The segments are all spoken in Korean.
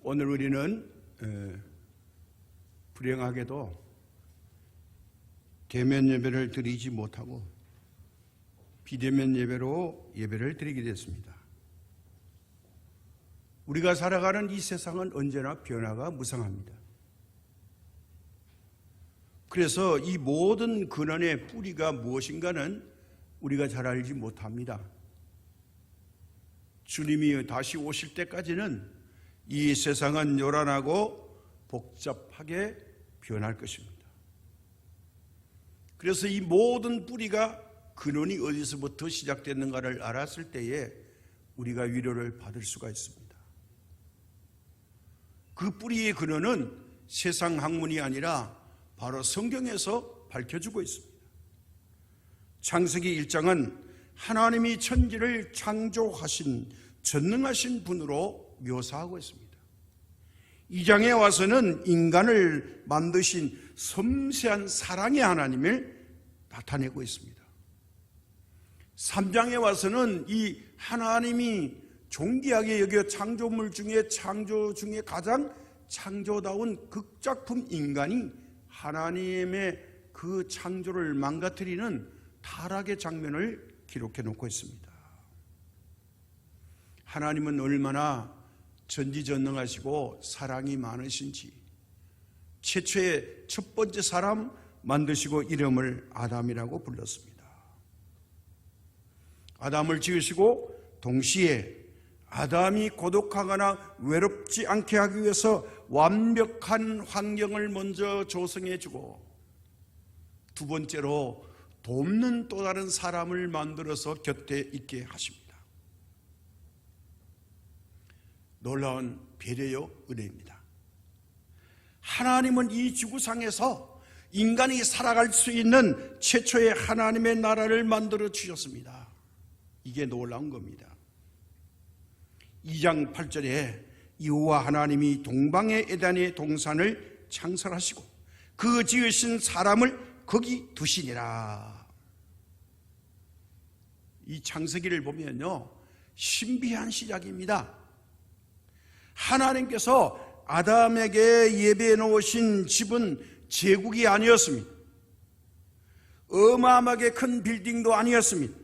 오늘 우리는 불행하게도 대면 예배를 드리지 못하고 비대면 예배로 예배를 드리게 됐습니다. 우리가 살아가는 이 세상은 언제나 변화가 무성합니다. 그래서 이 모든 근원의 뿌리가 무엇인가는 우리가 잘 알지 못합니다. 주님이 다시 오실 때까지는 이 세상은 요란하고 복잡하게 변할 것입니다. 그래서 이 모든 뿌리가 근원이 어디서부터 시작됐는가를 알았을 때에 우리가 위로를 받을 수가 있습니다. 그 뿌리의 근원은 세상 학문이 아니라 바로 성경에서 밝혀주고 있습니다. 창세기 1장은 하나님이 천지를 창조하신 전능하신 분으로 묘사하고 있습니다. 2장에 와서는 인간을 만드신 섬세한 사랑의 하나님을 나타내고 있습니다. 3장에 와서는 이 하나님이 존귀하게 여겨 창조물 중에 창조 중에 가장 창조다운 극작품 인간이 하나님의 그 창조를 망가뜨리는 타락의 장면을 기록해 놓고 있습니다. 하나님은 얼마나 전지전능하시고 사랑이 많으신지 최초의 첫 번째 사람 만드시고 이름을 아담이라고 불렀습니다. 아담을 지으시고 동시에 아담이 고독하거나 외롭지 않게 하기 위해서 완벽한 환경을 먼저 조성해 주고 두 번째로 돕는 또 다른 사람을 만들어서 곁에 있게 하십니다. 놀라운 배려요 은혜입니다. 하나님은 이 지구상에서 인간이 살아갈 수 있는 최초의 하나님의 나라를 만들어 주셨습니다. 이게 놀라운 겁니다. 2장 8절에 여호와 하나님이 동방의 에덴의 동산을 창설하시고 그 지으신 사람을 거기 두시니라. 이 창세기를 보면요 신비한 시작입니다. 하나님께서 아담에게 예배해 놓으신 집은 제국이 아니었습니다. 어마어마하게 큰 빌딩도 아니었습니다.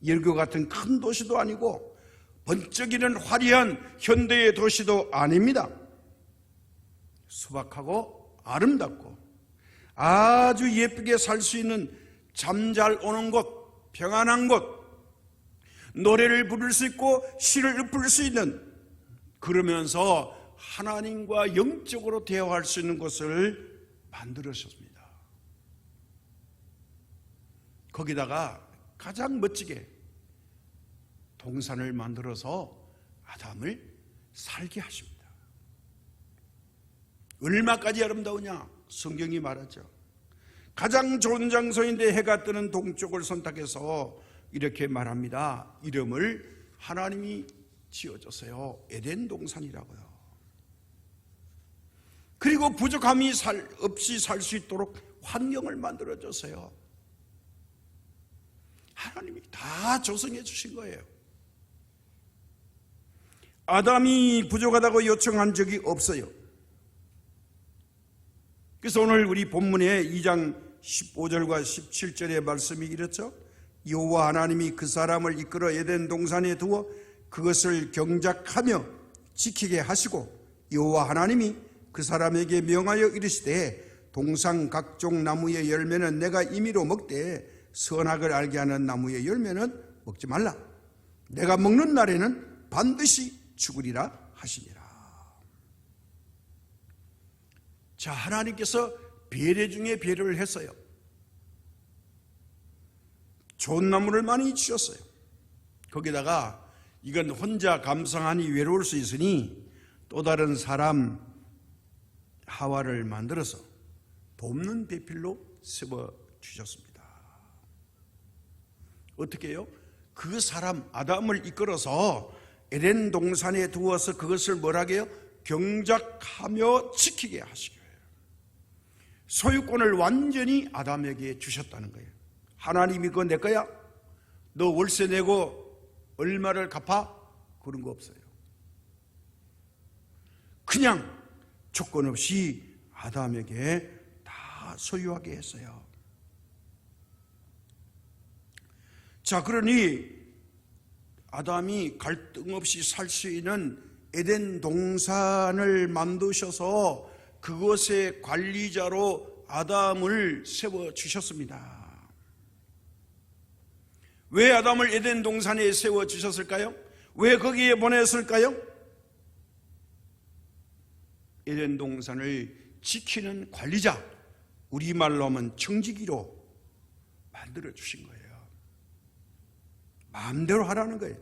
여리고 같은 큰 도시도 아니고 번쩍이는 화려한 현대의 도시도 아닙니다. 소박하고 아름답고 아주 예쁘게 살 수 있는 잠 잘 오는 곳, 평안한 곳, 노래를 부를 수 있고 시를 읊을 수 있는, 그러면서 하나님과 영적으로 대화할 수 있는 곳을 만들으셨습니다. 거기다가 가장 멋지게 동산을 만들어서 아담을 살게 하십니다. 얼마까지 아름다우냐? 성경이 말하죠. 가장 좋은 장소인데 해가 뜨는 동쪽을 선택해서 이렇게 말합니다. 이름을 하나님이 지어줬어요. 에덴 동산이라고요. 그리고 부족함이 없이 살 수 있도록 환경을 만들어줬어요. 하나님이 다 조성해 주신 거예요. 아담이 부족하다고 요청한 적이 없어요. 그래서 오늘 우리 본문의 2장 15절과 17절의 말씀이 이렇죠. 여호와 하나님이 그 사람을 이끌어 에덴 동산에 두어 그것을 경작하며 지키게 하시고 여호와 하나님이 그 사람에게 명하여 이르시되 동산 각종 나무의 열매는 내가 임의로 먹되 선악을 알게 하는 나무의 열매는 먹지 말라. 내가 먹는 날에는 반드시 죽으리라 하시니라. 자, 하나님께서 배려 중에 배려를 했어요. 좋은 나무를 많이 주셨어요. 거기다가 이건 혼자 감상하니 외로울 수 있으니 또 다른 사람 하와를 만들어서 돕는 배필로 세워 주셨습니다. 어떻게 해요? 그 사람 아담을 이끌어서 에덴 동산에 두어서 그것을 뭐라고 해요? 경작하며 지키게 하시게 해요. 소유권을 완전히 아담에게 주셨다는 거예요. 하나님이 그거 내 거야? 너 월세 내고 얼마를 갚아? 그런 거 없어요. 그냥 조건 없이 아담에게 다 소유하게 했어요. 자, 그러니 아담이 갈등 없이 살 수 있는 에덴 동산을 만드셔서 그것의 관리자로 아담을 세워주셨습니다. 왜 아담을 에덴 동산에 세워주셨을까요? 왜 거기에 보냈을까요? 에덴 동산을 지키는 관리자, 우리말로 하면 청지기로 만들어 주신 거예요. 마음대로 하라는 거예요.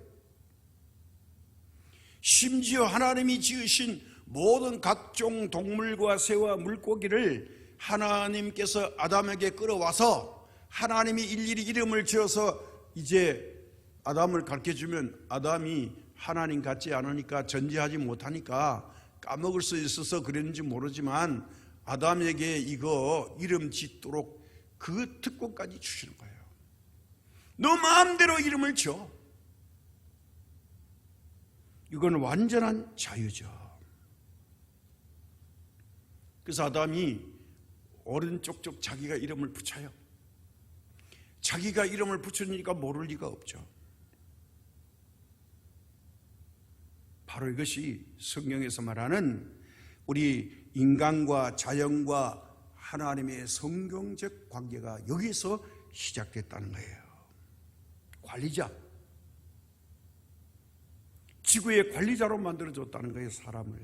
심지어 하나님이 지으신 모든 각종 동물과 새와 물고기를 하나님께서 아담에게 끌어와서 하나님이 일일이 이름을 지어서 이제 아담을 가르쳐주면 아담이 하나님 같지 않으니까 전지하지 못하니까 까먹을 수 있어서 그랬는지 모르지만 아담에게 이거 이름 짓도록 그 특권까지 주시는 거예요. 너 마음대로 이름을 지어. 이건 완전한 자유죠. 그래서 아담이 오른쪽쪽 자기가 이름을 붙여요. 자기가 이름을 붙이니까 모를 리가 없죠. 바로 이것이 성경에서 말하는 우리 인간과 자연과 하나님의 성경적 관계가 여기서 시작됐다는 거예요. 관리자, 지구의 관리자로 만들어줬다는 거예요, 사람을.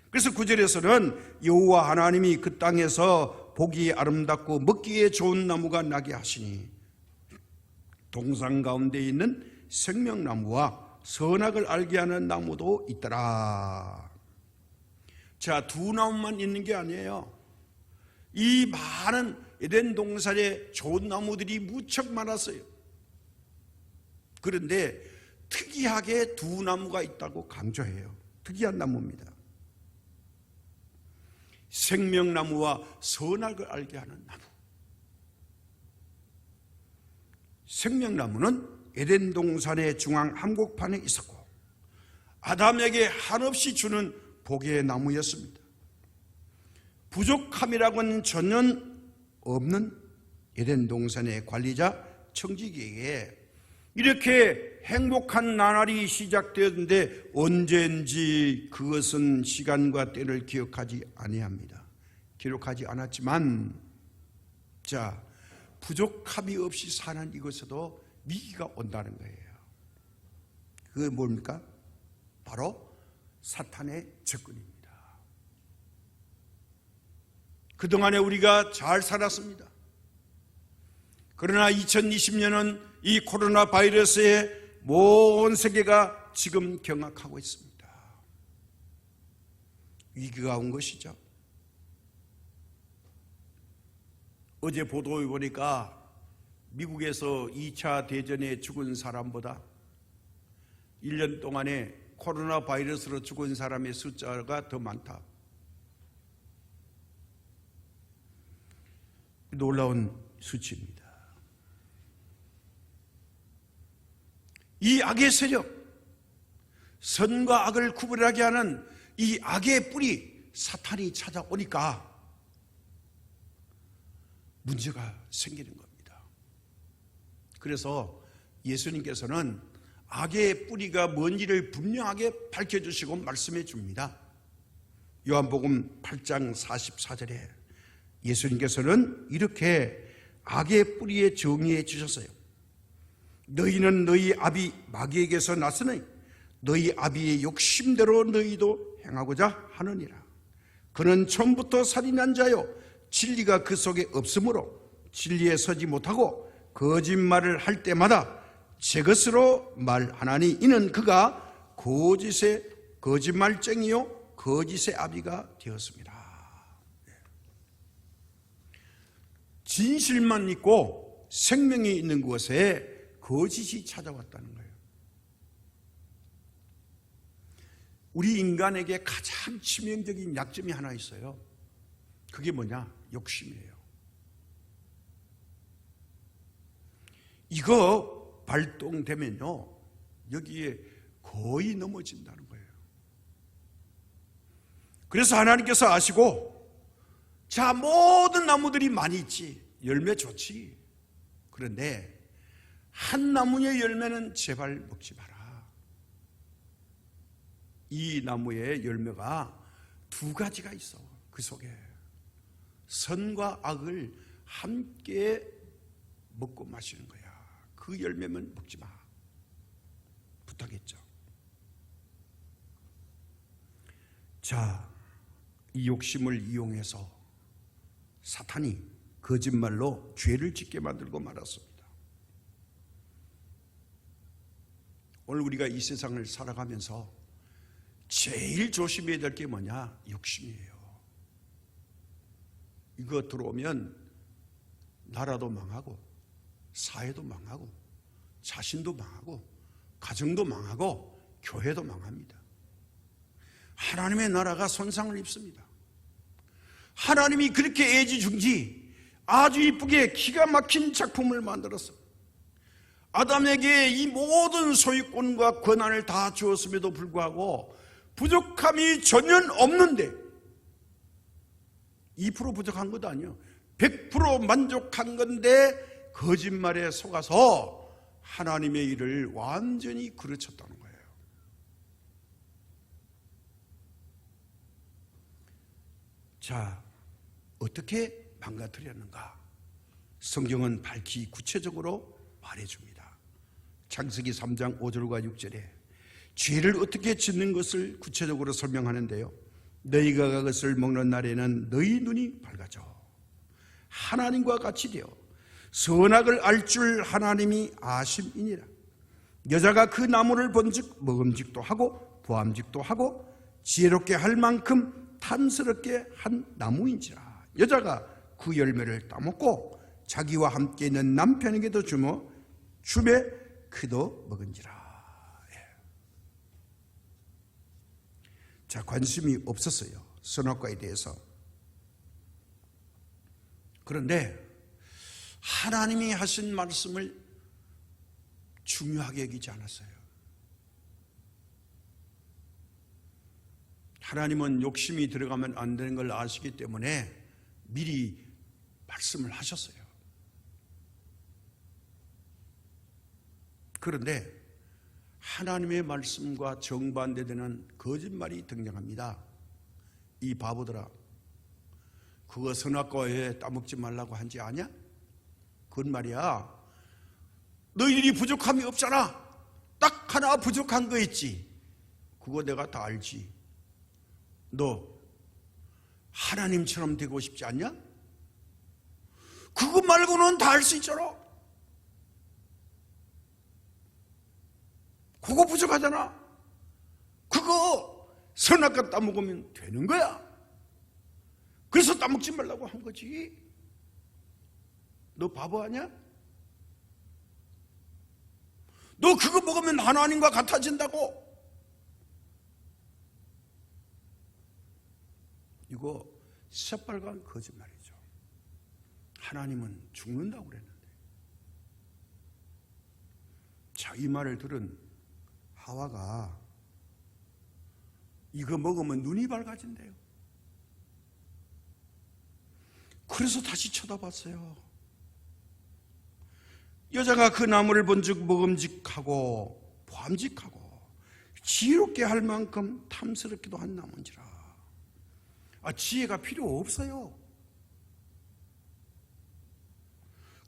그래서 9절에서는 여호와 하나님이 그 땅에서 보기 아름답고 먹기에 좋은 나무가 나게 하시니 동산 가운데 있는 생명나무와 선악을 알게 하는 나무도 있더라. 자, 두 나무만 있는 게 아니에요. 이 많은 에덴 동산에 좋은 나무들이 무척 많았어요. 그런데 특이하게 두 나무가 있다고 강조해요. 특이한 나무입니다. 생명나무와 선악을 알게 하는 나무. 생명나무는 에덴 동산의 중앙 한복판에 있었고 아담에게 한없이 주는 복의 나무였습니다. 부족함이라고는 전혀 없는 에덴 동산의 관리자 청지기에게 이렇게 행복한 나날이 시작되었는데 언제인지 그것은 시간과 때를 기억하지 아니합니다. 기록하지 않았지만 자, 부족함이 없이 사는 이것에도 위기가 온다는 거예요. 그게 뭡니까? 바로 사탄의 접근입니다. 그동안에 우리가 잘 살았습니다. 그러나 2020년은 이 코로나 바이러스에 온 세계가 지금 경악하고 있습니다. 위기가 온 것이죠. 어제 보도에 보니까 미국에서 2차 대전에 죽은 사람보다 1년 동안에 코로나 바이러스로 죽은 사람의 숫자가 더 많다. 놀라운 수치입니다. 이 악의 세력, 선과 악을 구분하게 하는 이 악의 뿌리 사탄이 찾아오니까 문제가 생기는 겁니다. 그래서 예수님께서는 악의 뿌리가 뭔지를 분명하게 밝혀주시고 말씀해 줍니다. 요한복음 8장 44절에 예수님께서는 이렇게 악의 뿌리에 정의해 주셨어요. 너희는 너희 아비 마귀에게서 났으니 너희 아비의 욕심대로 너희도 행하고자 하느니라. 그는 처음부터 살인한 자요 진리가 그 속에 없으므로 진리에 서지 못하고 거짓말을 할 때마다 제 것으로 말하나니 이는 그가 거짓말쟁이요 거짓의 아비가 되었습니다. 진실만 있고 생명이 있는 곳에 거짓이 찾아왔다는 거예요. 우리 인간에게 가장 치명적인 약점이 하나 있어요. 그게 뭐냐? 욕심이에요. 이거 발동되면요 여기에 거의 넘어진다는 거예요. 그래서 하나님께서 아시고, 자, 모든 나무들이 많이 있지, 열매 좋지. 그런데 한 나무의 열매는 제발 먹지 마라. 이 나무의 열매가 두 가지가 있어. 그 속에 선과 악을 함께 먹고 마시는 거야. 그 열매만 먹지 마. 부탁했죠. 자, 이 욕심을 이용해서 사탄이 거짓말로 죄를 짓게 만들고 말았습니다. 오늘 우리가 이 세상을 살아가면서 제일 조심해야 될 게 뭐냐? 욕심이에요. 이거 들어오면 나라도 망하고 사회도 망하고 자신도 망하고 가정도 망하고 교회도 망합니다. 하나님의 나라가 손상을 입습니다. 하나님이 그렇게 애지중지 아주 이쁘게 기가 막힌 작품을 만들었어. 아담에게 이 모든 소유권과 권한을 다 주었음에도 불구하고 부족함이 전혀 없는데, 2% 부족한 것도 아니에요. 100% 만족한 건데 거짓말에 속아서 하나님의 일을 완전히 그르쳤다는 거예요. 자, 어떻게 망가뜨렸는가? 성경은 밝히 구체적으로 말해줍니다. 창세기 3장 5절과 6절에 죄를 어떻게 짓는 것을 구체적으로 설명하는데요. 너희가 그것을 먹는 날에는 너희 눈이 밝아져 하나님과 같이 되어 선악을 알 줄 하나님이 아심이니라. 여자가 그 나무를 본즉 먹음직도 하고 부함직도 하고 지혜롭게 할 만큼 탐스럽게 한 나무인지라. 여자가 그 열매를 따먹고 자기와 함께 있는 남편에게도 주며 주매 그도 먹은지라. 자, 관심이 없었어요, 선악과에 대해서. 그런데 하나님이 하신 말씀을 중요하게 여기지 않았어요. 하나님은 욕심이 들어가면 안 되는 걸 아시기 때문에 미리 말씀을 하셨어요. 그런데 하나님의 말씀과 정반대되는 거짓말이 등장합니다. 이 바보들아, 그거 선악과에 따먹지 말라고 한지 아냐? 그건 말이야, 너희들이 부족함이 없잖아. 딱 하나 부족한 거 있지. 그거 내가 다 알지. 너 하나님처럼 되고 싶지 않냐? 그거 말고는 다 알 수 있잖아. 그거 부족하잖아. 그거 선악과 따먹으면 되는 거야. 그래서 따먹지 말라고 한 거지. 너 바보 아니야? 너 그거 먹으면 하나님과 같아진다고. 이거 새빨간 거짓말이죠. 하나님은 죽는다고 그랬는데. 자, 이 말을 들은 하와가 이거 먹으면 눈이 밝아진대요. 그래서 다시 쳐다봤어요. 여자가 그 나무를 본즉 먹음직하고 보암직하고 지혜롭게 할 만큼 탐스럽기도 한 나무인지라. 지혜가 필요 없어요.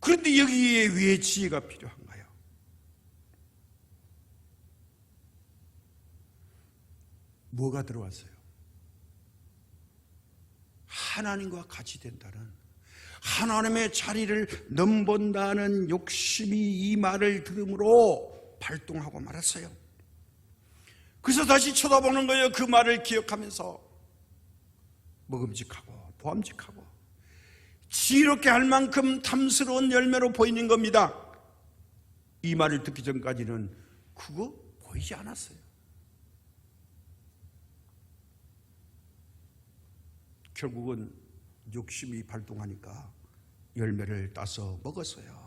그런데 여기에 왜 지혜가 필요한가요? 뭐가 들어왔어요? 하나님과 같이 된다는, 하나님의 자리를 넘본다는 욕심이 이 말을 들음으로 발동하고 말았어요. 그래서 다시 쳐다보는 거예요. 그 말을 기억하면서 먹음직하고 보암직하고 지혜롭게 할 만큼 탐스러운 열매로 보이는 겁니다. 이 말을 듣기 전까지는 그거 보이지 않았어요. 결국은 욕심이 발동하니까 열매를 따서 먹었어요.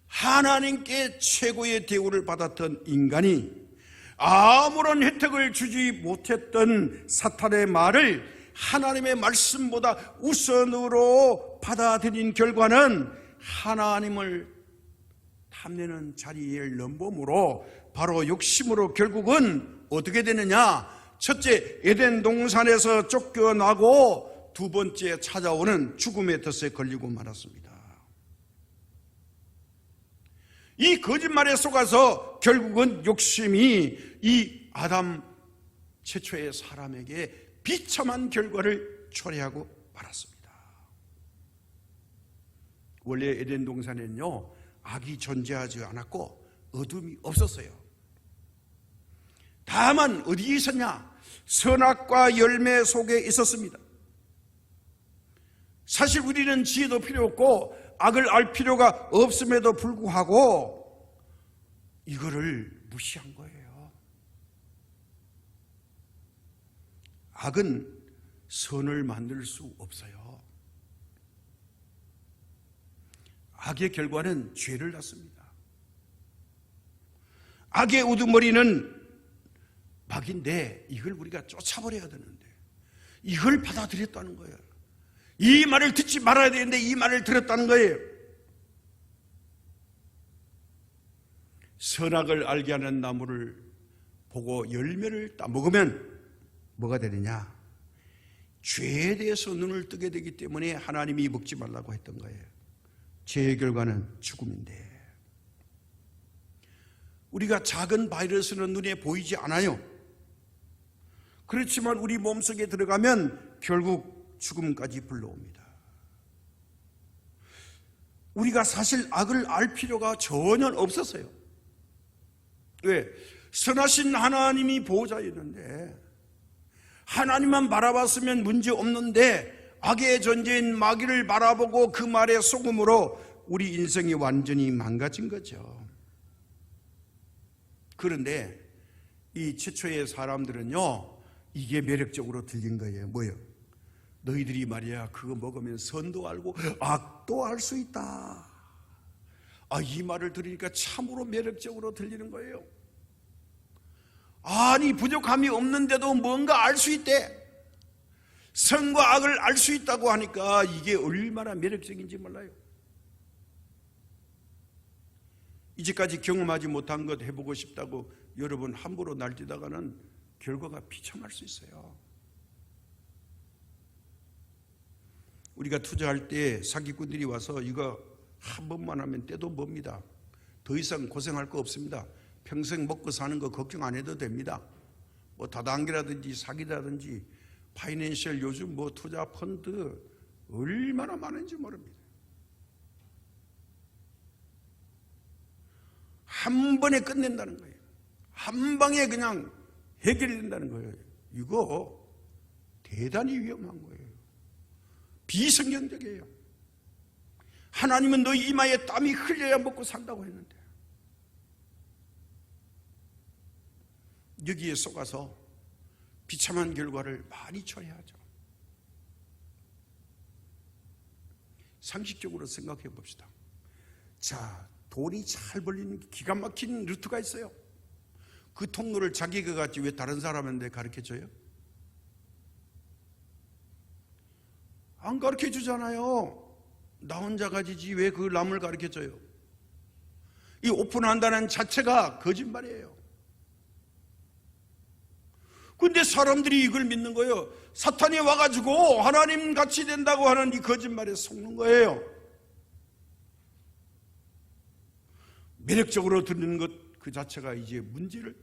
하나님께 최고의 대우를 받았던 인간이 아무런 혜택을 주지 못했던 사탄의 말을 하나님의 말씀보다 우선으로 받아들인 결과는 하나님을 탐내는 자리에 넘봄으로 바로 욕심으로 결국은 어떻게 되느냐? 첫째, 에덴 동산에서 쫓겨나고 두 번째 찾아오는 죽음의 덫에 걸리고 말았습니다. 이 거짓말에 속아서 결국은 욕심이 이 아담 최초의 사람에게 비참한 결과를 초래하고 말았습니다. 원래 에덴 동산에는요, 악이 존재하지 않았고 어둠이 없었어요. 다만 어디에 있었냐? 선악과 열매 속에 있었습니다. 사실 우리는 지혜도 필요 없고 악을 알 필요가 없음에도 불구하고 이거를 무시한 거예요. 악은 선을 만들 수 없어요. 악의 결과는 죄를 낳습니다. 악의 우두머리는 악인데 이걸 우리가 쫓아버려야 되는데 이걸 받아들였다는 거예요. 이 말을 듣지 말아야 되는데 이 말을 들었다는 거예요. 선악을 알게 하는 나무를 보고 열매를 따먹으면 뭐가 되느냐? 죄에 대해서 눈을 뜨게 되기 때문에 하나님이 먹지 말라고 했던 거예요. 죄의 결과는 죽음인데 우리가 작은 바이러스는 눈에 보이지 않아요. 그렇지만 우리 몸속에 들어가면 결국 죽음까지 불러옵니다. 우리가 사실 악을 알 필요가 전혀 없었어요. 왜? 선하신 하나님이 보호자였는데 하나님만 바라봤으면 문제 없는데 악의 존재인 마귀를 바라보고 그 말에 속음으로 우리 인생이 완전히 망가진 거죠. 그런데 이 최초의 사람들은요, 이게 매력적으로 들린 거예요. 뭐요? 너희들이 말이야 그거 먹으면 선도 알고 악도 알 수 있다. 이 말을 들으니까 참으로 매력적으로 들리는 거예요. 아니 부족함이 없는데도 뭔가 알 수 있대. 선과 악을 알 수 있다고 하니까 이게 얼마나 매력적인지 몰라요. 이제까지 경험하지 못한 것 해보고 싶다고 여러분 함부로 날뛰다가는 결과가 비참할 수 있어요. 우리가 투자할 때 사기꾼들이 와서 이거 한 번만 하면 떼도 멉니다. 더 이상 고생할 거 없습니다. 평생 먹고 사는 거 걱정 안 해도 됩니다. 뭐 다단계라든지 사기라든지 파이낸셜 요즘 뭐 투자 펀드 얼마나 많은지 모릅니다. 한 번에 끝낸다는 거예요. 한 방에 그냥 해결이 된다는 거예요. 이거 대단히 위험한 거예요. 비성경적이에요. 하나님은 너희 이마에 땀이 흘려야 먹고 산다고 했는데 여기에 속아서 비참한 결과를 많이 초래하죠. 상식적으로 생각해 봅시다. 자, 돈이 잘 벌리는 기가 막힌 루트가 있어요. 그 통로를 자기가 갔지 왜 다른 사람한테 가르쳐줘요? 안 가르쳐주잖아요. 나 혼자 가지지 왜 그 남을 가르쳐줘요? 이 오픈한다는 자체가 거짓말이에요. 근데 사람들이 이걸 믿는 거예요. 사탄이 와가지고 하나님 같이 된다고 하는 이 거짓말에 속는 거예요. 매력적으로 듣는 것 그 자체가 이제 문제를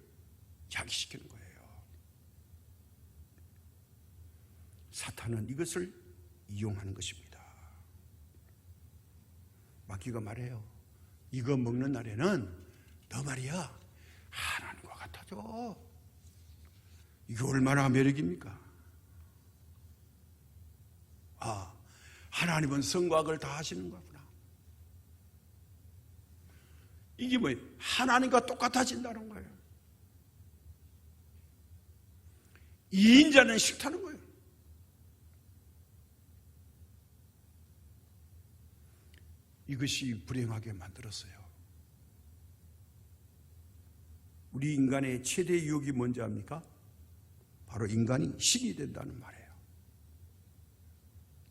야기시키는 거예요. 사탄은 이것을 이용하는 것입니다. 마귀가 말해요. 이거 먹는 날에는 너 말이야 하나님과 같아져. 이게 얼마나 매력입니까? 하나님은 선과 악을 다 하시는 거구나. 이게 뭐예요? 하나님과 똑같아진다는 거예요. 이인자는 싫다는 거예요. 이것이 불행하게 만들었어요. 우리 인간의 최대 유혹이 뭔지 압니까? 바로 인간이 신이 된다는 말이에요.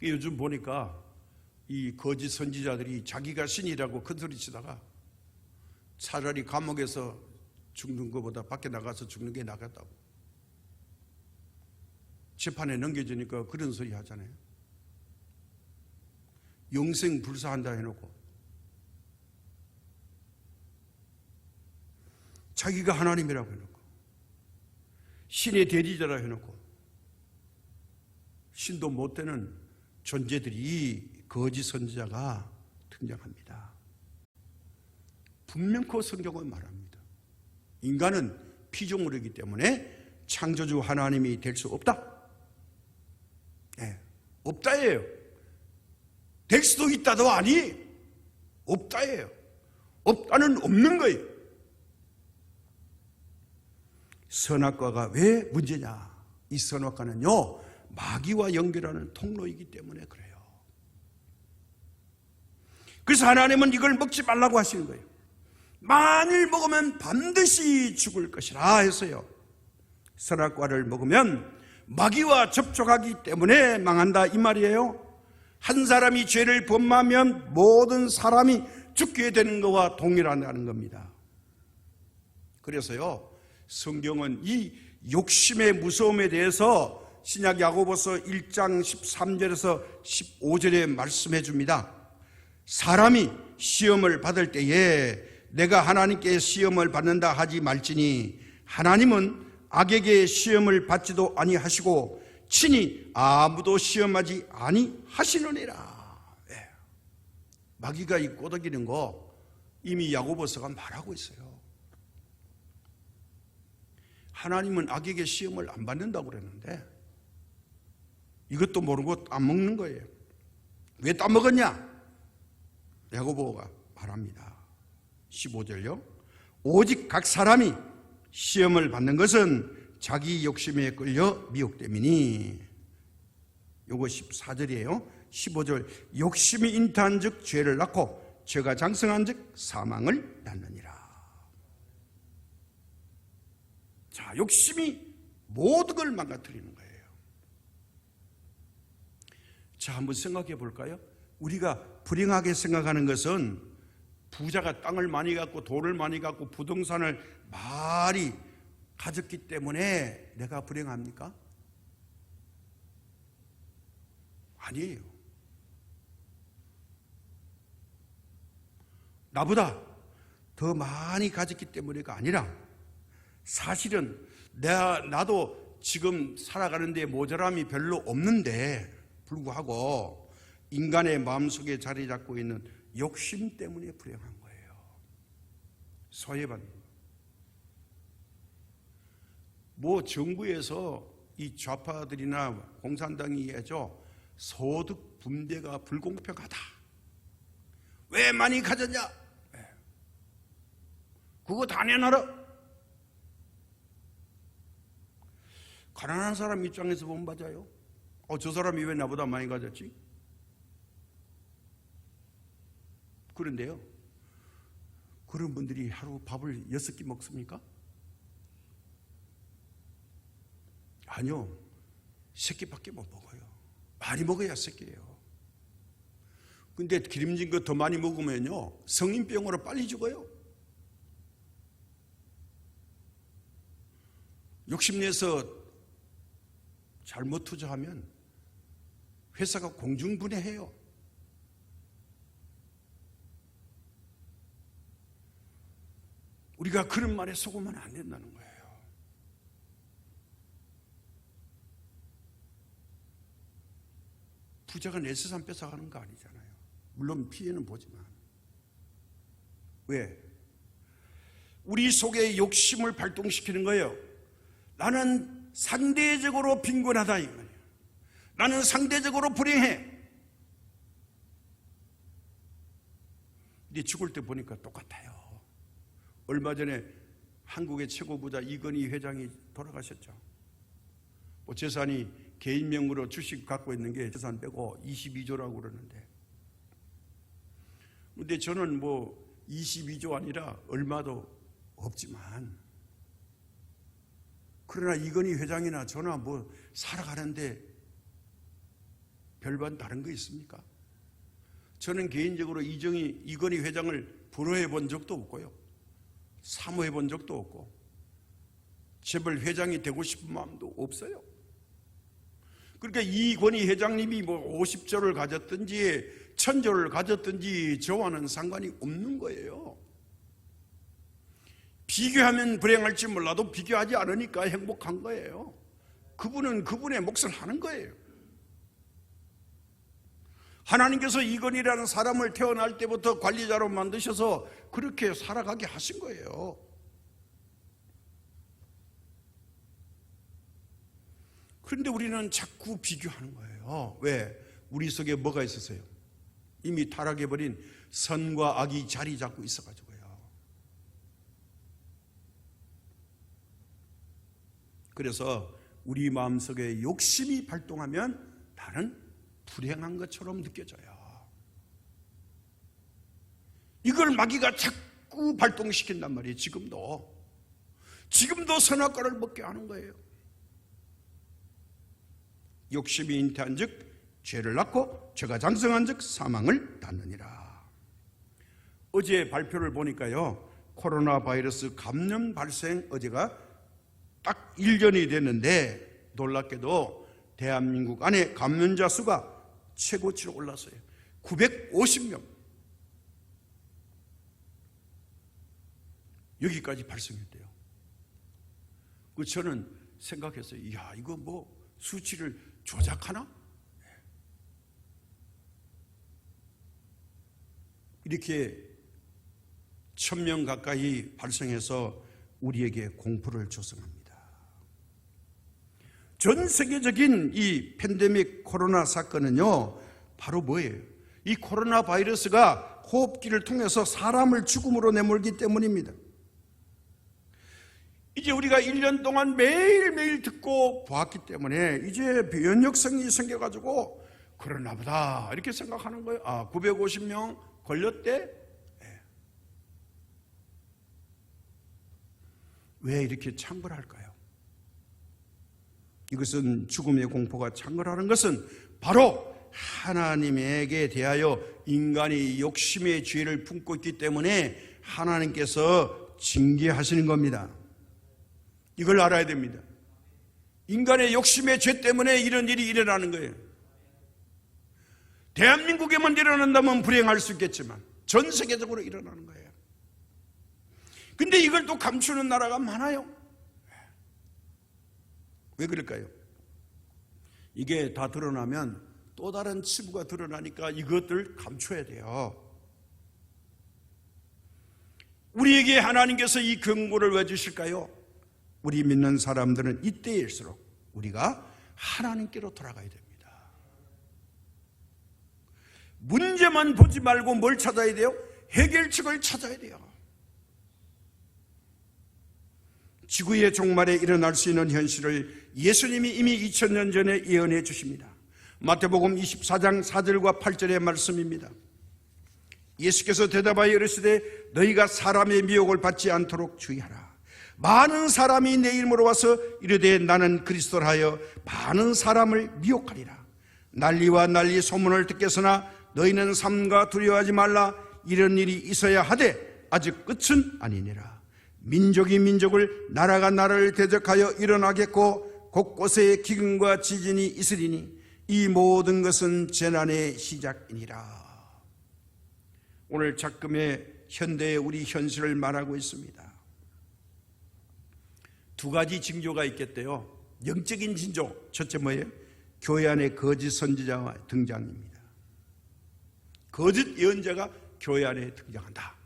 요즘 보니까 이 거짓 선지자들이 자기가 신이라고 큰소리치다가 차라리 감옥에서 죽는 것보다 밖에 나가서 죽는 게 낫겠다고 재판에 넘겨주니까 그런 소리 하잖아요. 영생 불사한다 해놓고 자기가 하나님이라고 해놓고 신의 대리자라 해놓고 신도 못 되는 존재들이 거짓 선지자가 등장합니다. 분명코 성경은 말합니다. 인간은 피조물이기 때문에 창조주 하나님이 될 수 없다. 네, 없다예요. 될 수도 있다도 아니, 없다예요. 없다는 없는 거예요. 선악과가 왜 문제냐? 이 선악과는요, 마귀와 연결하는 통로이기 때문에 그래요. 그래서 하나님은 이걸 먹지 말라고 하시는 거예요. 만일 먹으면 반드시 죽을 것이라 해서요. 선악과를 먹으면 마귀와 접촉하기 때문에 망한다 이 말이에요. 한 사람이 죄를 범하면 모든 사람이 죽게 되는 것과 동일하다는 겁니다. 그래서요, 성경은 이 욕심의 무서움에 대해서 신약 야고보서 1장 13절에서 15절에 말씀해 줍니다. 사람이 시험을 받을 때에 내가 하나님께 시험을 받는다 하지 말지니 하나님은 악에게 시험을 받지도 아니하시고 친히 아무도 시험하지 아니하시느니라. 네. 마귀가 이 꼬드기는 거 이미 야고보서가 말하고 있어요. 하나님은 악에게 시험을 안 받는다고 그랬는데 이것도 모르고 따먹는 거예요. 왜 따먹었냐? 야고보가 말합니다. 15절요. 오직 각 사람이 시험을 받는 것은 자기 욕심에 끌려 미혹됨이니. 요거 14절이에요. 15절. 욕심이 잉태한 즉 죄를 낳고 죄가 장성한 즉 사망을 낳느니라. 자, 욕심이 모든 걸 망가뜨리는 거예요. 자, 한번 생각해 볼까요? 우리가 불행하게 생각하는 것은 부자가 땅을 많이 갖고 돈을 많이 갖고 부동산을 많이 가졌기 때문에 내가 불행합니까? 아니에요. 나보다 더 많이 가졌기 때문에가 아니라 사실은 나도 지금 살아가는데 모자람이 별로 없는데 불구하고 인간의 마음속에 자리 잡고 있는 욕심 때문에 불행한 거예요. 소외받는 거. 뭐 정부에서 이 좌파들이나 공산당이 해죠. 소득 분배가 불공평하다. 왜 많이 가졌냐? 그거 다 내놔라. 가난한 사람 입장에서 보면 맞아요. 저 사람이 왜 나보다 많이 가졌지? 그런데요, 그런 분들이 하루 밥을 6끼 먹습니까? 아니요, 3끼밖에 못 먹어요. 많이 먹어야 3끼예요. 근데 기름진 거 더 많이 먹으면요, 성인병으로 빨리 죽어요. 욕심내서 잘못 투자하면 회사가 공중분해해요. 우리가 그런 말에 속으면 안 된다는 거예요. 부자가 내 재산 뺏어가는 거 아니잖아요. 물론 피해는 보지만. 왜? 우리 속에 욕심을 발동시키는 거예요. 나는 상대적으로 빈곤하다 이 말이에요. 나는 상대적으로 불행해. 근데 죽을 때 보니까 똑같아요. 얼마 전에 한국의 최고 부자 이건희 회장이 돌아가셨죠. 재산이 개인 명으로 주식 갖고 있는 게 재산 빼고 22조라고 그러는데, 근데 저는 22조 아니라 얼마도 없지만 그러나 이건희 회장이나 저나 뭐 살아가는데 별반 다른 거 있습니까? 저는 개인적으로 이건희 회장을 부러워해 본 적도 없고요, 사모해 본 적도 없고, 제발 회장이 되고 싶은 마음도 없어요. 그러니까 이건희 회장님이 뭐 50조를 가졌든지 1000조를 가졌든지 저와는 상관이 없는 거예요. 비교하면 불행할지 몰라도 비교하지 않으니까 행복한 거예요. 그분은 그분의 몫을 하는 거예요. 하나님께서 이건희라는 사람을 태어날 때부터 관리자로 만드셔서 그렇게 살아가게 하신 거예요. 그런데 우리는 자꾸 비교하는 거예요. 왜? 우리 속에 뭐가 있었어요? 이미 타락해버린 선과 악이 자리 잡고 있어가지고요. 그래서 우리 마음속에 욕심이 발동하면 나는 불행한 것처럼 느껴져요. 이걸 마귀가 자꾸 발동시킨단 말이에요. 지금도 선악과를 먹게 하는 거예요. 욕심이 잉태한 즉 죄를 낳고 죄가 장성한 즉 사망을 낳느니라. 어제 발표를 보니까요, 코로나 바이러스 감염 발생 어제가 딱 1년이 됐는데 놀랍게도 대한민국 안에 감염자 수가 최고치로 올랐어요. 950명. 여기까지 발생했대요. 저는 생각했어요. 이야, 이거 뭐 수치를 조작하나? 이렇게 1000명 가까이 발생해서 우리에게 공포를 조성합니다. 전 세계적인 이 팬데믹 코로나 사건은요, 바로 뭐예요? 이 코로나 바이러스가 호흡기를 통해서 사람을 죽음으로 내몰기 때문입니다. 이제 우리가 1년 동안 매일매일 듣고 보았기 때문에 이제 면역성이 생겨가지고 그러나 보다 이렇게 생각하는 거예요. 950명 걸렸대? 왜 이렇게 창궐할까요? 이것은 죽음의 공포가 창궐하는 것은 바로 하나님에게 대하여 인간이 욕심의 죄를 품고 있기 때문에 하나님께서 징계하시는 겁니다. 이걸 알아야 됩니다. 인간의 욕심의 죄 때문에 이런 일이 일어나는 거예요. 대한민국에만 일어난다면 불행할 수 있겠지만 전 세계적으로 일어나는 거예요. 근데 이걸 또 감추는 나라가 많아요. 왜 그럴까요? 이게 다 드러나면 또 다른 치부가 드러나니까 이것들 감춰야 돼요. 우리에게 하나님께서 이 경고를 왜 주실까요? 우리 믿는 사람들은 이때일수록 우리가 하나님께로 돌아가야 됩니다. 문제만 보지 말고 뭘 찾아야 돼요? 해결책을 찾아야 돼요. 지구의 종말에 일어날 수 있는 현실을 예수님이 이미 2000년 전에 예언해 주십니다. 마태복음 24장 4절과 8절의 말씀입니다. 예수께서 대답하여 이르시되 너희가 사람의 미혹을 받지 않도록 주의하라. 많은 사람이 내 이름으로 와서 이르되 나는 그리스도라 하여 많은 사람을 미혹하리라. 난리와 난리 소문을 듣겠으나 너희는 삼가 두려워하지 말라. 이런 일이 있어야 하되 아직 끝은 아니니라. 민족이 민족을 나라가 나라를 대적하여 일어나겠고 곳곳에 기근과 지진이 있으리니 이 모든 것은 재난의 시작이니라. 오늘 작금의 현대의 우리 현실을 말하고 있습니다. 두 가지 징조가 있겠대요. 영적인 징조, 첫째 뭐예요? 교회 안에 거짓 선지자와 등장입니다. 거짓 예언자가 교회 안에 등장한다.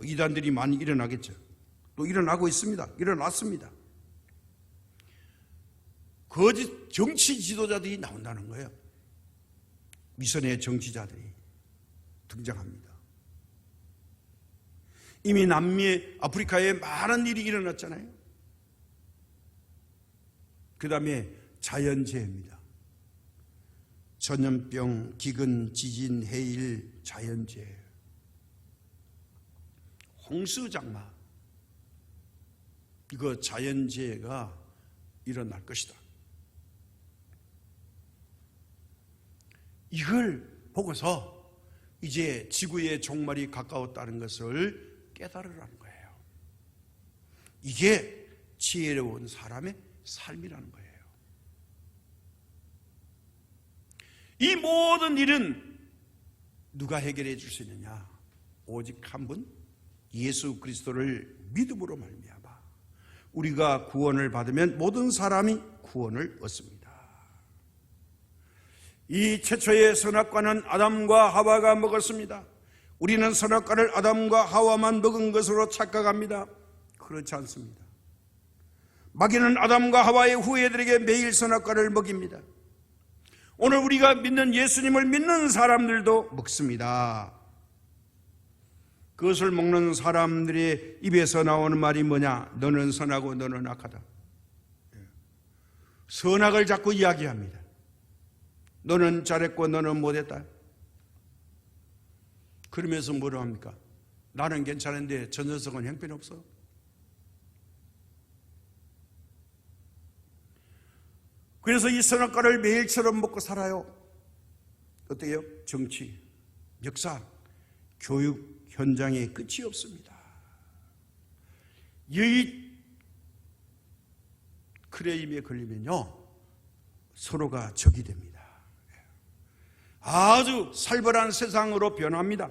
이단들이 많이 일어나겠죠. 또 일어나고 있습니다. 일어났습니다. 거짓 정치 지도자들이 나온다는 거예요. 위선의 정치자들이 등장합니다. 이미 남미, 아프리카에 많은 일이 일어났잖아요. 그 다음에 자연재해입니다. 전염병, 기근, 지진, 해일, 자연재해, 홍수장마, 이거 자연재해가 일어날 것이다. 이걸 보고서 이제 지구의 종말이 가까웠다는 것을 깨달으라는 거예요. 이게 지혜로운 사람의 삶이라는 거예요. 이 모든 일은 누가 해결해 줄 수 있느냐? 오직 한 분, 예수 그리스도를 믿음으로 말미암아 우리가 구원을 받으면 모든 사람이 구원을 얻습니다. 이 최초의 선악과는 아담과 하와가 먹었습니다. 우리는 선악과를 아담과 하와만 먹은 것으로 착각합니다. 그렇지 않습니다. 마귀는 아담과 하와의 후예들에게 매일 선악과를 먹입니다. 오늘 우리가 믿는 예수님을 믿는 사람들도 먹습니다. 그것을 먹는 사람들의 입에서 나오는 말이 뭐냐? 너는 선하고 너는 악하다. 선악을 자꾸 이야기합니다. 너는 잘했고 너는 못했다. 그러면서 뭐라 합니까? 나는 괜찮은데 저 녀석은 형편없어. 그래서 이 선악과를 매일처럼 먹고 살아요. 어때요? 정치, 역사, 교육 현장에 끝이 없습니다. 이 크레임에 걸리면요 서로가 적이 됩니다. 아주 살벌한 세상으로 변합니다.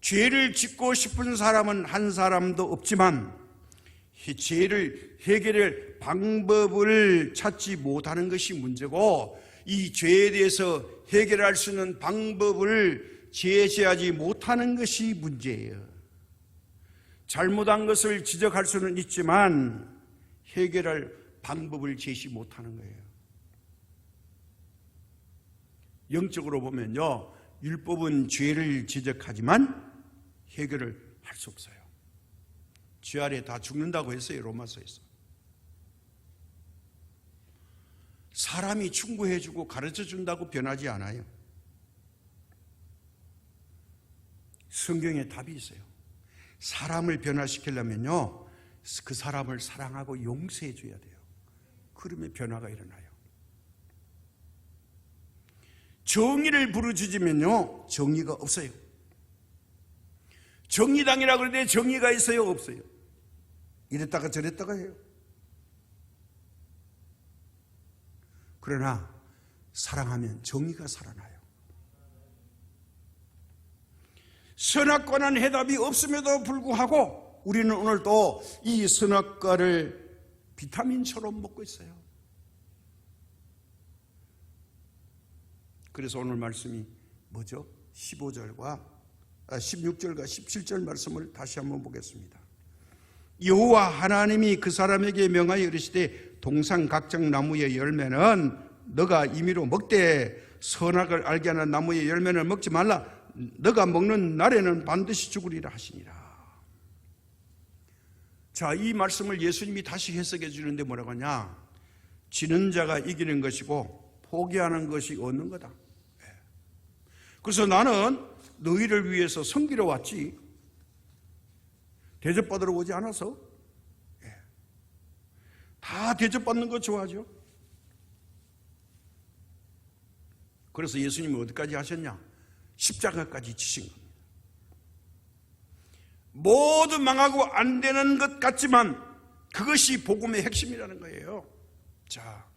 죄를 짓고 싶은 사람은 한 사람도 없지만 이 죄를 해결할 방법을 찾지 못하는 것이 문제고, 이 죄에 대해서 해결할 수 있는 방법을 제시하지 못하는 것이 문제예요. 잘못한 것을 지적할 수는 있지만 해결할 방법을 제시 못하는 거예요. 영적으로 보면요, 율법은 죄를 지적하지만 해결을 할 수 없어요. 죄 아래 다 죽는다고 했어요, 로마서에서. 사람이 충고해주고 가르쳐준다고 변하지 않아요. 성경에 답이 있어요. 사람을 변화시키려면요, 그 사람을 사랑하고 용서해 줘야 돼요. 그러면 변화가 일어나요. 정의를 부르짖으면요 정의가 없어요. 정의당이라고 그러는데 정의가 있어요, 없어요? 이랬다가 저랬다가 해요. 그러나 사랑하면 정의가 살아나요. 선악과는 해답이 없음에도 불구하고 우리는 오늘도 이 선악과를 비타민처럼 먹고 있어요. 그래서 오늘 말씀이 뭐죠? 16절과 17절 말씀을 다시 한번 보겠습니다. 여호와 하나님이 그 사람에게 명하여 이르시되 동산 각종 나무의 열매는 너가 임의로 먹되 선악을 알게 하는 나무의 열매는 먹지 말라. 너가 먹는 날에는 반드시 죽으리라 하시니라. 자, 이 말씀을 예수님이 다시 해석해 주는데 뭐라고 하냐? 지는 자가 이기는 것이고 포기하는 것이 얻는 거다. 그래서 나는 너희를 위해서 섬기러 왔지 대접받으러 오지 않아서. 다 대접받는 거 좋아하죠. 그래서 예수님이 어디까지 하셨냐? 십자가까지 지신 겁니다. 모두 망하고 안 되는 것 같지만 그것이 복음의 핵심이라는 거예요. 자,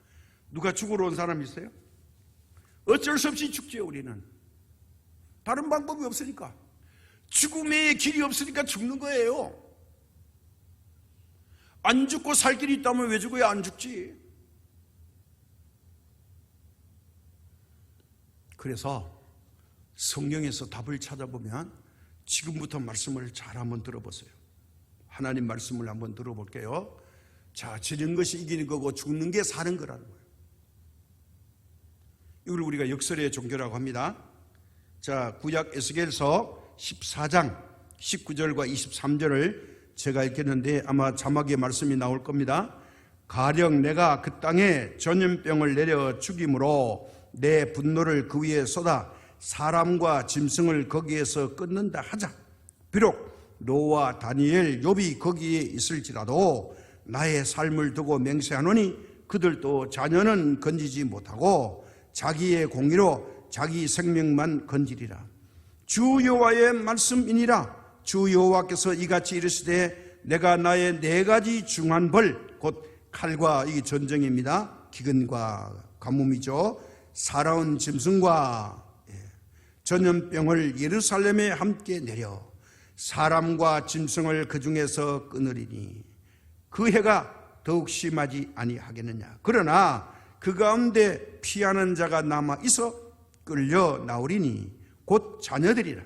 누가 죽으러 온 사람 있어요? 어쩔 수 없이 죽지요. 우리는 다른 방법이 없으니까, 죽음의 길이 없으니까 죽는 거예요. 안 죽고 살 길이 있다면 왜 죽어야 안 죽지? 그래서 성경에서 답을 찾아보면 지금부터 말씀을 잘 한번 들어보세요. 하나님 말씀을 한번 들어볼게요. 자, 지는 것이 이기는 거고 죽는 게 사는 거라는 거예요. 이걸 우리가 역설의 종교라고 합니다. 자, 구약 에스겔서 14장 19절과 23절을 제가 읽겠는데 아마 자막에 말씀이 나올 겁니다. 가령 내가 그 땅에 전염병을 내려 죽임으로 내 분노를 그 위에 쏟아 사람과 짐승을 거기에서 끊는다 하자. 비록 노아, 다니엘, 욥이 거기에 있을지라도 나의 삶을 두고 맹세하노니 그들도 자녀는 건지지 못하고 자기의 공의로 자기 생명만 건지리라. 주 여호와의 말씀이니라. 주 여호와께서 이같이 이르시되 내가 나의 4가지 중한 벌, 곧 칼과, 이 전쟁입니다. 기근과 가뭄이죠. 살아온 짐승과 전염병을 예루살렘에 함께 내려 사람과 짐승을 그 중에서 끊으리니 그 해가 더욱 심하지 아니하겠느냐. 그러나 그 가운데 피하는 자가 남아 있어 끌려 나오리니 곧 자녀들이라.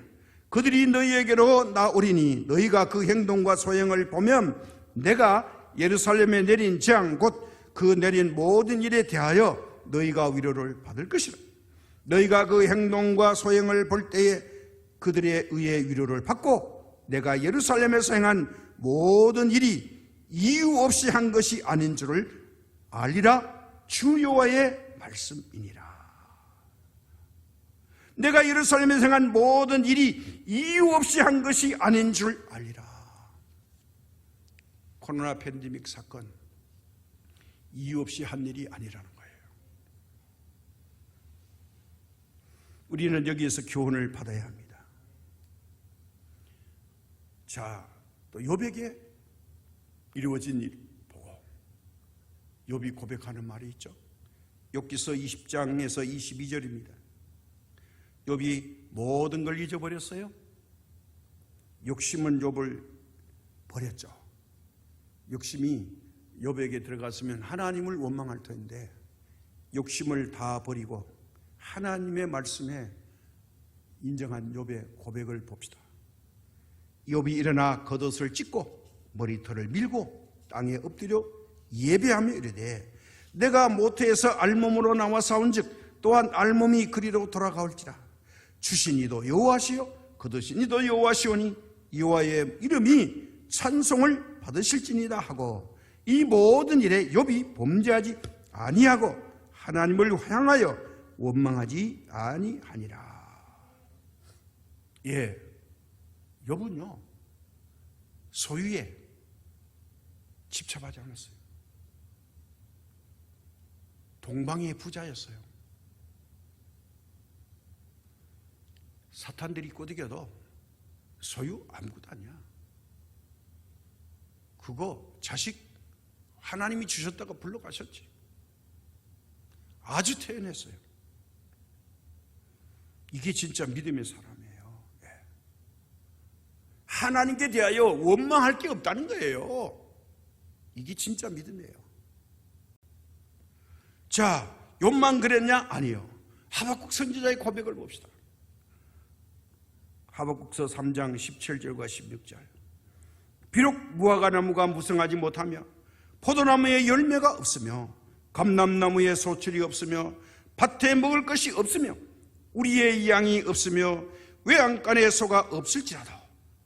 그들이 너희에게로 나오리니 너희가 그 행동과 소행을 보면 내가 예루살렘에 내린 재앙 곧 그 내린 모든 일에 대하여 너희가 위로를 받을 것이라. 너희가 그 행동과 소행을 볼 때에 그들에 의해 위로를 받고 내가 예루살렘에서 행한 모든 일이 이유 없이 한 것이 아닌 줄을 알리라. 주 여호와의 말씀이니라. 내가 예루살렘에서 행한 모든 일이 이유 없이 한 것이 아닌 줄 알리라. 코로나 팬데믹 사건, 이유 없이 한 일이 아니라는 거예요. 우리는 여기에서 교훈을 받아야 합니다. 자, 또 욥에게 이루어진 일 보고 욥이 고백하는 말이 있죠. 욥기서 20장에서 22절입니다. 욥이 모든 걸 잊어버렸어요. 욕심은 욥을 버렸죠. 욕심이 욥에게 들어갔으면 하나님을 원망할 텐데 욕심을 다 버리고 하나님의 말씀에 인정한 욥의 고백을 봅시다. 욥이 일어나 겉옷을 찢고 머리털을 밀고 땅에 엎드려 예배하며 이르되 내가 모태에서 알몸으로 나와 싸운즉 또한 알몸이 그리로 돌아가올지라. 주신 이도 여호와시요 거두신 이도 여호와시오니 여호와의 이름이 찬송을 받으실지니라 하고 이 모든 일에 욥이 범죄하지 아니하고 하나님을 향하여 원망하지 아니하니라. 예, 욥은요 소유에 집착하지 않았어요. 동방의 부자였어요. 사탄들이 꼬드겨도 소유 아무것도 아니야. 그거 자식 하나님이 주셨다가 불러가셨지. 아주 태연했어요. 이게 진짜 믿음의 사람이에요. 하나님께 대하여 원망할 게 없다는 거예요. 이게 진짜 믿음이에요. 자, 욥만 그랬냐? 아니요. 하박국 선지자의 고백을 봅시다. 하박국서 3장 17절과 16절. 비록 무화과나무가 무성하지 못하며 포도나무에 열매가 없으며 감람나무에 소출이 없으며 밭에 먹을 것이 없으며 우리의 양이 없으며 외양간에 소가 없을지라도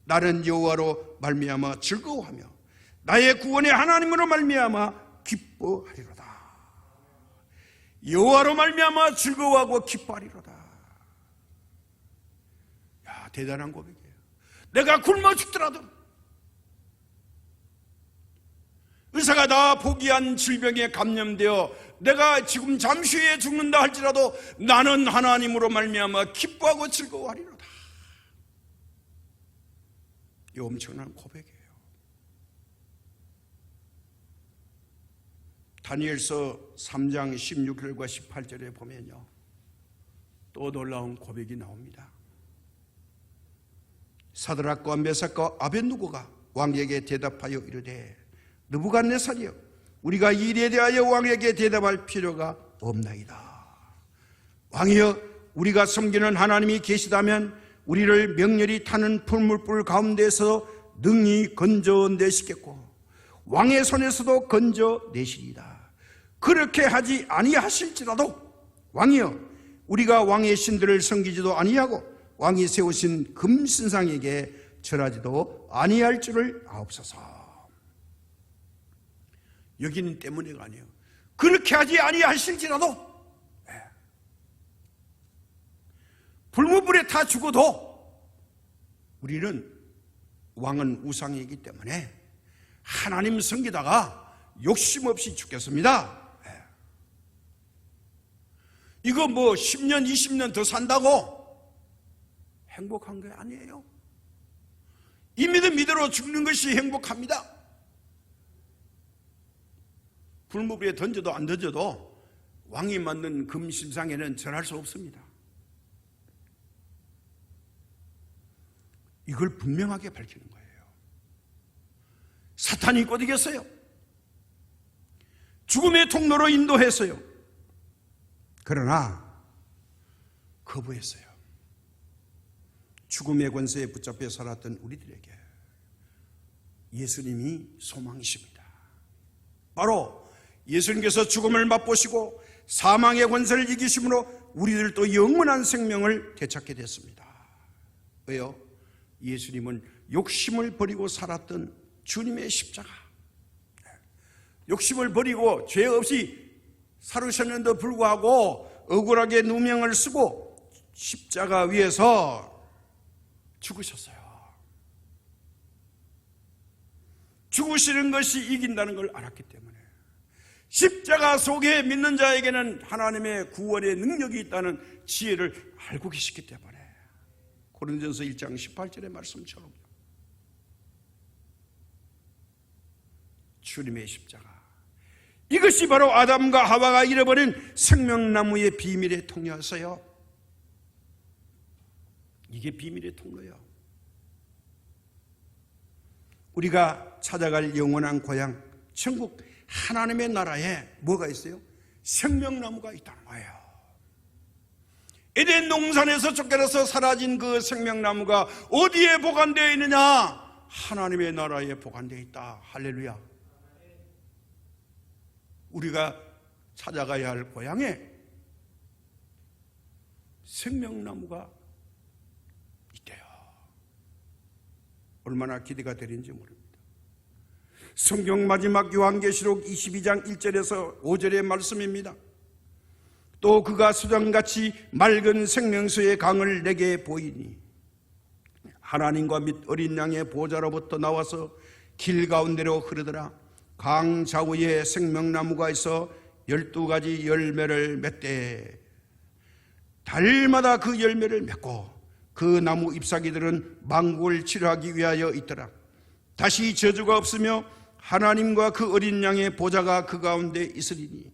나는 여호와로 말미암아 즐거워하며 나의 구원의 하나님으로 말미암아 기뻐하리로다. 여호와로 말미암아 즐거워하고 기뻐하리로다. 야, 대단한 고백이에요. 내가 굶어 죽더라도, 의사가 다 포기한 질병에 감염되어 내가 지금 잠시 후에 죽는다 할지라도 나는 하나님으로 말미암아 기뻐하고 즐거워하리로다. 이 엄청난 고백이에요. 다니엘서 3장 16절과 18절에 보면요, 또 놀라운 고백이 나옵니다. 사드락과 메삭과 아벳느고가 왕에게 대답하여 이르되 느부갓네살이여, 우리가 이 일에 대하여 왕에게 대답할 필요가 없나이다. 왕이여, 우리가 섬기는 하나님이 계시다면 우리를 명렬히 타는 풀물불 가운데서 능히 건져내시겠고 왕의 손에서도 건져내시리이다. 그렇게 하지 아니하실지라도 왕이여, 우리가 왕의 신들을 섬기지도 아니하고 왕이 세우신 금신상에게 절하지도 아니할 줄을 아옵소서. 여기는 때문에가 아니에요. 그렇게 하지 아니하실지라도, 불무불에 타 죽어도 우리는 왕은 우상이기 때문에 하나님 섬기다가 욕심 없이 죽겠습니다. 이거 뭐 10년 20년 더 산다고 행복한 게 아니에요. 이 믿음 이대로 죽는 것이 행복합니다. 불무불에 던져도 안 던져도 왕이 만든 금심상에는 절할 수 없습니다. 이걸 분명하게 밝히는 거예요. 사탄이 꼬드겼어요. 죽음의 통로로 인도했어요. 그러나 거부했어요. 죽음의 권세에 붙잡혀 살았던 우리들에게 예수님이 소망이십니다. 바로 예수님께서 죽음을 맛보시고 사망의 권세를 이기심으로 우리들도 영원한 생명을 되찾게 됐습니다. 왜요? 예수님은 욕심을 버리고 살았던 주님의 십자가, 욕심을 버리고 죄 없이 살으셨는데도 불구하고 억울하게 누명을 쓰고 십자가 위에서 죽으셨어요. 죽으시는 것이 이긴다는 걸 알았기 때문에 십자가 속에 믿는 자에게는 하나님의 구원의 능력이 있다는 지혜를 알고 계시기 때문에 고린도전서 1장 18절의 말씀처럼 주님의 십자가, 이것이 바로 아담과 하와가 잃어버린 생명나무의 비밀의 통로였어요. 이게 비밀의 통로예요. 우리가 찾아갈 영원한 고향 천국 하나님의 나라에 뭐가 있어요? 생명나무가 있다는 거예요. 에덴 동산에서 쫓겨나서 사라진 그 생명나무가 어디에 보관되어 있느냐? 하나님의 나라에 보관되어 있다. 할렐루야. 우리가 찾아가야 할 고향에 생명나무가 있대요. 얼마나 기대가 되는지 모릅니다. 성경 마지막 요한계시록 22장 1절에서 5절의 말씀입니다. 또 그가 수정같이 맑은 생명수의 강을 내게 보이니 하나님과 및 어린 양의 보좌로부터 나와서 길 가운데로 흐르더라. 강 좌우에 생명나무가 있어 12가지 열매를 맺되 달마다 그 열매를 맺고 그 나무 잎사귀들은 만국을 치료하기 위하여 있더라. 다시 저주가 없으며 하나님과 그 어린 양의 보좌가 그 가운데 있으리니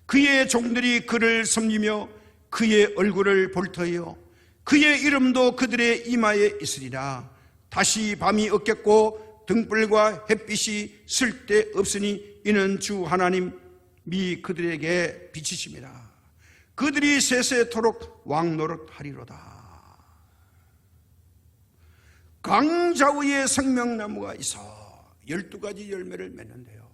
그의 종들이 그를 섬기며 그의 얼굴을 볼 터이요 그의 이름도 그들의 이마에 있으리라. 다시 밤이 없겠고 등불과 햇빛이 쓸데없으니 이는 주 하나님이 그들에게 비치심이라. 그들이 세세토록 왕노릇하리로다. 강좌우에 생명나무가 있어 12가지 열매를 맺는데요.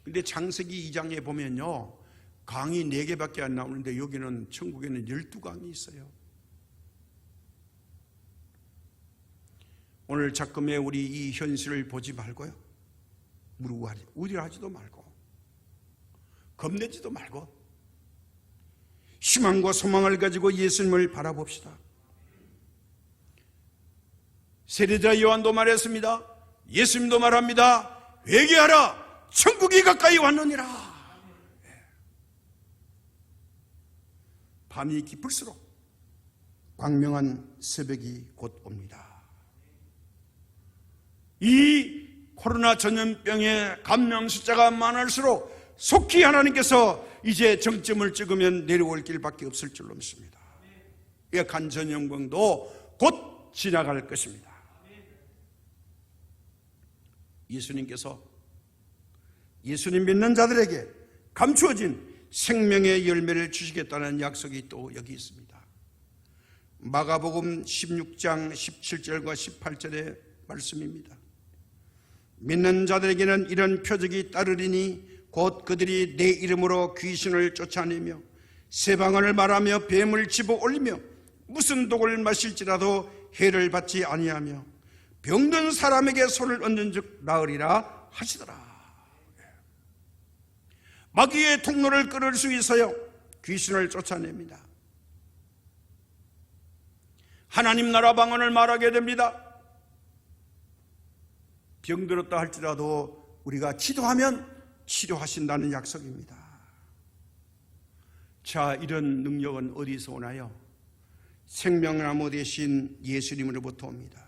근데 창세기 2장에 보면요, 강이 4개밖에 안 나오는데 여기는 천국에는 12강이 있어요. 오늘 작금에 우리 이 현실을 보지 말고요, 우려하지도 말고 겁내지도 말고 희망과 소망을 가지고 예수님을 바라봅시다. 세례자 요한도 말했습니다. 예수님도 말합니다. 회개하라, 천국이 가까이 왔느니라. 밤이 깊을수록 광명한 새벽이 곧 옵니다. 이 코로나 전염병의 감염 숫자가 많을수록 속히 하나님께서 이제 정점을 찍으면 내려올 길밖에 없을 줄로 믿습니다. 이 간 전염병도 곧 지나갈 것입니다. 예수님께서 예수님 믿는 자들에게 감추어진 생명의 열매를 주시겠다는 약속이 또 여기 있습니다. 마가복음 16장 17절과 18절의 말씀입니다. 믿는 자들에게는 이런 표적이 따르리니 곧 그들이 내 이름으로 귀신을 쫓아내며 새 방언을 말하며 뱀을 집어 올리며 무슨 독을 마실지라도 해를 받지 아니하며 병든 사람에게 손을 얹은 즉 나으리라 하시더라. 마귀의 통로를 끊을 수 있어요. 귀신을 쫓아냅니다. 하나님 나라 방언을 말하게 됩니다. 병들었다 할지라도 우리가 기도하면 치료하신다는 약속입니다. 자, 이런 능력은 어디서 오나요? 생명나무 되신 예수님으로부터 옵니다.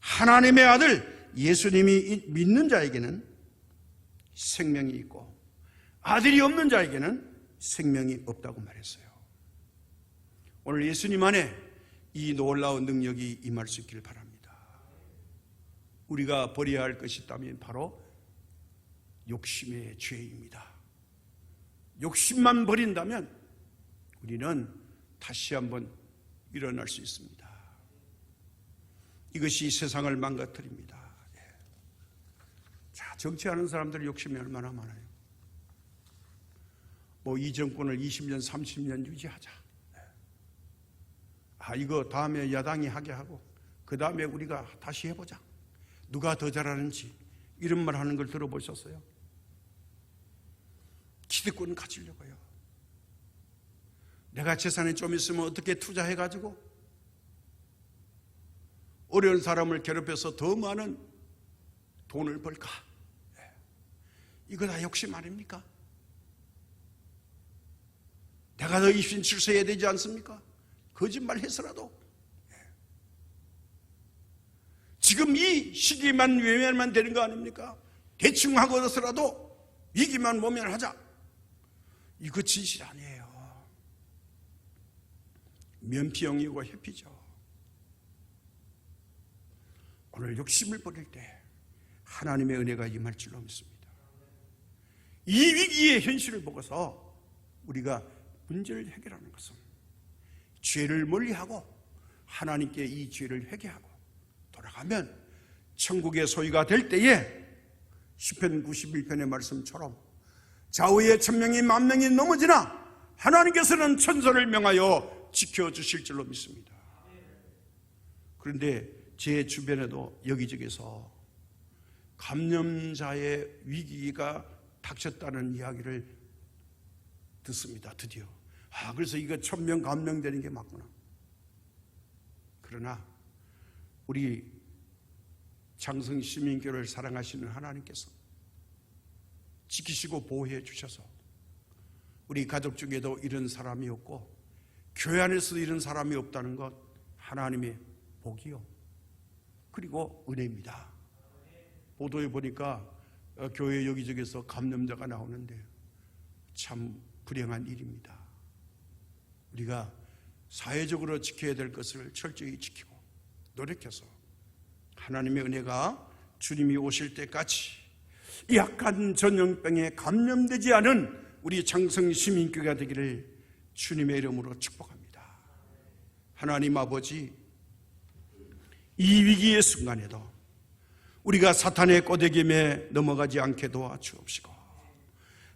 하나님의 아들 예수님이 믿는 자에게는 생명이 있고 아들이 없는 자에게는 생명이 없다고 말했어요. 오늘 예수님 안에 이 놀라운 능력이 임할 수 있기를 바랍니다. 우리가 버려야 할 것이 있다면 바로 욕심의 죄입니다. 욕심만 버린다면 우리는 다시 한번 일어날 수 있습니다. 이것이 세상을 망가뜨립니다. 자, 정치하는 사람들의 욕심이 얼마나 많아요. 이 정권을 20년, 30년 유지하자. 이거 다음에 야당이 하게 하고 그 다음에 우리가 다시 해보자. 누가 더 잘하는지 이런 말 하는 걸 들어보셨어요? 기득권 가지려고요. 내가 재산이 좀 있으면 어떻게 투자해가지고 어려운 사람을 괴롭혀서 더 많은 돈을 벌까? 이거 다 욕심 아닙니까? 내가 더 입신 출세해야 되지 않습니까? 거짓말 해서라도. 지금 이 시기만 외면만 되는 거 아닙니까? 대충 하고서라도 위기만 모면하자. 이거 진실 아니에요. 면피용이고 회피죠. 오늘 욕심을 버릴 때 하나님의 은혜가 임할 줄로 믿습니다. 이 위기의 현실을 보고서 우리가 문제를 해결하는 것은 죄를 멀리하고 하나님께 이 죄를 회개하고 돌아가면 천국의 소유가 될 때에 시편 91편의 말씀처럼 좌우에 1000명이 10,000명이 넘어지나 하나님께서는 천사를 명하여 지켜주실 줄로 믿습니다. 그런데 제 주변에도 여기저기서 감염자의 위기가 닥쳤다는 이야기를 듣습니다. 드디어. 그래서 이거 1000명 감염되는 게 맞구나. 그러나 우리 장성시민교회를 사랑하시는 하나님께서 지키시고 보호해 주셔서 우리 가족 중에도 이런 사람이 없고 교회 안에서도 이런 사람이 없다는 것 하나님의 복이요 그리고 은혜입니다. 보도에 보니까 교회 여기저기서 감염자가 나오는데 참 불행한 일입니다. 우리가 사회적으로 지켜야 될 것을 철저히 지키고 노력해서 하나님의 은혜가 주님이 오실 때까지 약한 전염병에 감염되지 않은 우리 장성시민교회가 되기를 주님의 이름으로 축복합니다. 하나님 아버지, 이 위기의 순간에도 우리가 사탄의 꼬대김에 넘어가지 않게 도와주옵시고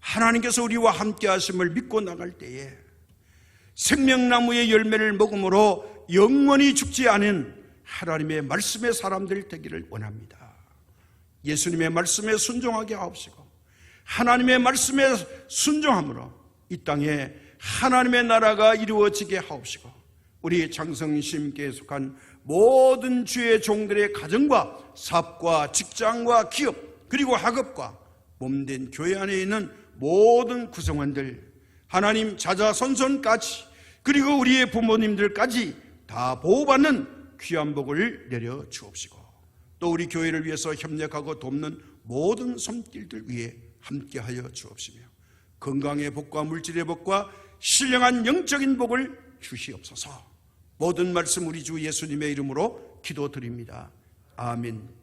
하나님께서 우리와 함께 하심을 믿고 나갈 때에 생명나무의 열매를 먹음으로 영원히 죽지 않은 하나님의 말씀의 사람들 되기를 원합니다. 예수님의 말씀에 순종하게 하옵시고 하나님의 말씀에 순종함으로 이 땅에 하나님의 나라가 이루어지게 하옵시고 우리 장성심께 속한 모든 주의 종들의 가정과 사업과 직장과 기업 그리고 학업과 몸된 교회 안에 있는 모든 구성원들 하나님 자자손손까지 그리고 우리의 부모님들까지 다 보호받는 귀한 복을 내려 주옵시고 또 우리 교회를 위해서 협력하고 돕는 모든 손길들 위해 함께하여 주옵시며 건강의 복과 물질의 복과 신령한 영적인 복을 주시옵소서. 모든 말씀 우리 주 예수님의 이름으로 기도드립니다. 아멘.